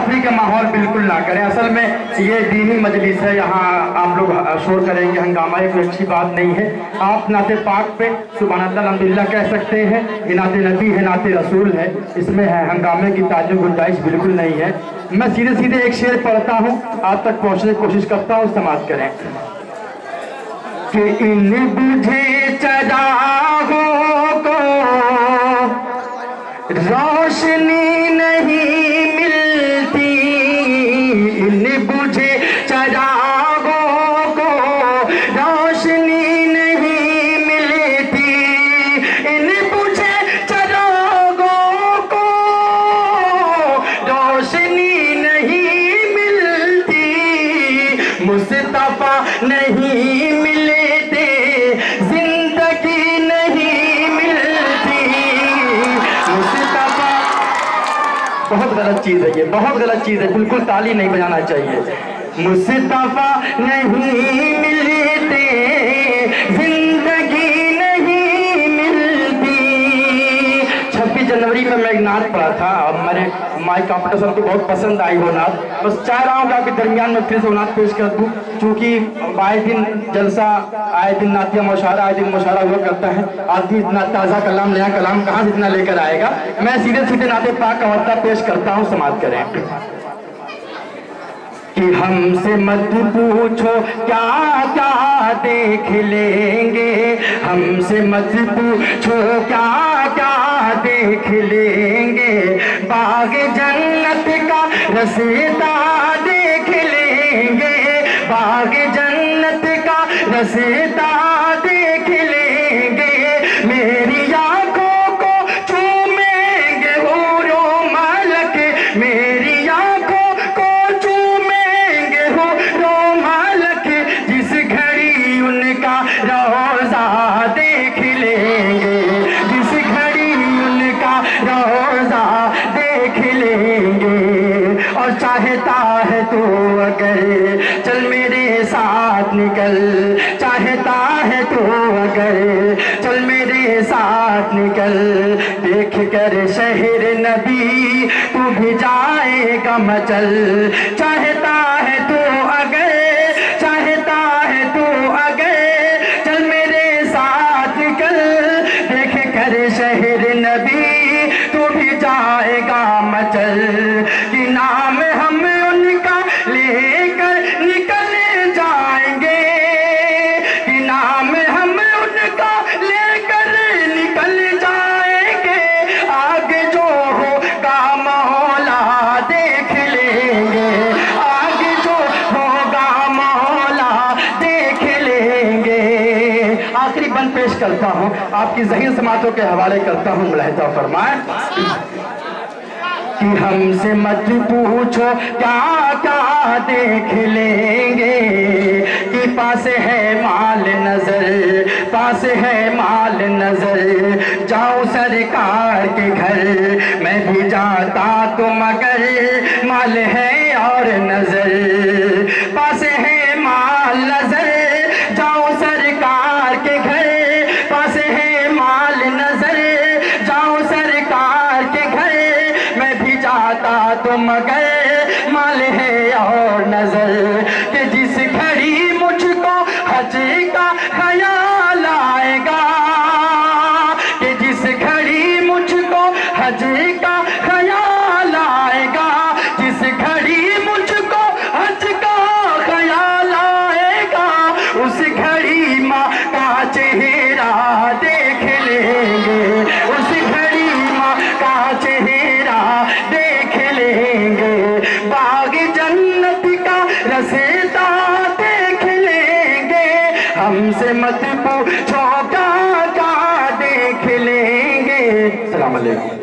तफरी का माहौल बिल्कुल ना करें। असल में ये दीनी मजलिस है, यहाँ आप लोग शोर करेंगे, हंगामा, ये कोई अच्छी बात नहीं है। आप नाते पाक पे सुभान अल्लाह अल्हम्दुलिल्लाह कह सकते हैं, ये नाते नबी है, नाते रसूल है, इसमें है हंगामे की ताजुब गुंजाइश बिल्कुल नहीं है। मैं सीधे सीधे एक शेर पढ़ता हूँ, आप तक पहुँचने की कोशिश करता हूँ, समाप्त करें। कि इन बुझे चरागों को रोशनी नहीं मिलती, इन बुझे चरागों को रोशनी नहीं मिलती, इन बुझे चरागों को रोशनी नहीं मिलती, मुस्तफा नहीं मिलते जिंदगी नहीं मिलती, मुस्तफा। बहुत गलत चीज है ये, बहुत गलत चीज है, बिल्कुल ताली नहीं बजाना चाहिए। मुस्तफा नहीं मिलते जिंदगी नहीं मिलती। 26 जनवरी में मैं एक नात पढ़ा था, अब मेरे माइक ऑपरेटर को बहुत पसंद आई वो नात, बस चाह रहा हूँ कि आपके दरमियान में फिर से वो नात पेश कर दूँ, चूँकि आए दिन जलसा, आए दिन नातिया मुशारा, आए दिन मुशारा हुआ करता है, आदमी इतना ताज़ा कलाम, नया कलाम कहाँ से इतना लेकर आएगा। मैं सीधे सीधे नाते पाक का वार्ता पेश करता हूँ, समाप्त करें। कि हमसे मत पूछो क्या क्या देख लेंगे, हमसे मत पूछो क्या क्या देख लेंगे, बाग जन्नत का रसीदा देख लेंगे, बाग जन्नत का रसीदा देख लेंगे, मेरी आंखों को चूमेंगे हूरो मालक, मेरी आंखों को चूमेंगे हूरो मालक, जिस घड़ी उनका रोजा देख लेंगे, जिस घड़ी उनका रोजा देख लेंगे। और चाहता है तो अगर चल मेरे साथ निकल, चाहता है तो अगर चल मेरे साथ निकल, देख कर शहर नबी तू भी जाएगा मचल, चाहता है तो अगर, चाहता है तो अगर चल मेरे साथ निकल, देख कर शहर नबी तू भी जाएगा मचल, कि नाम हम उनका लेकर निकल जाएंगे, कि नाम हम उनका लेकर निकल जाएंगे, आगे जो होगा मौला देख लेंगे, आगे जो होगा मौला देख लेंगे। आखिरी बंद पेश करता हूँ, आपकी ज़हीन समातों के हवाले करता हूँ, मुलाहिज़ा फरमाएं। कि हमसे मत पूछो क्या क्या देख लेंगे, कि पास है माल नजर, पास है माल नजर, जाऊं सरकार के घर, मैं भी जाता तो मगर माल है और नजर, पास है माल नजर, जाऊं सरकार के घर, पास है माल नजर, जाऊं सरकार के घर, मैं भी जाता तो मगर माल है और नजर, कि जिस घड़ी मुझको हज का ख्याल आएगा, कि जिस घड़ी मुझको हज का ख्याल आएगा, जिस घड़ी मुझको हज का ख्याल आएगा, उस घड़ी माँ का चेहरा देख लेंगे, उस घड़ी माँ का चेहरा देख लेंगे, बाग जन्नत का रसीदा देख लेंगे, हमसे मत पूछो क्या क्या देख लेंगे। अस्सलाम वालेकुम।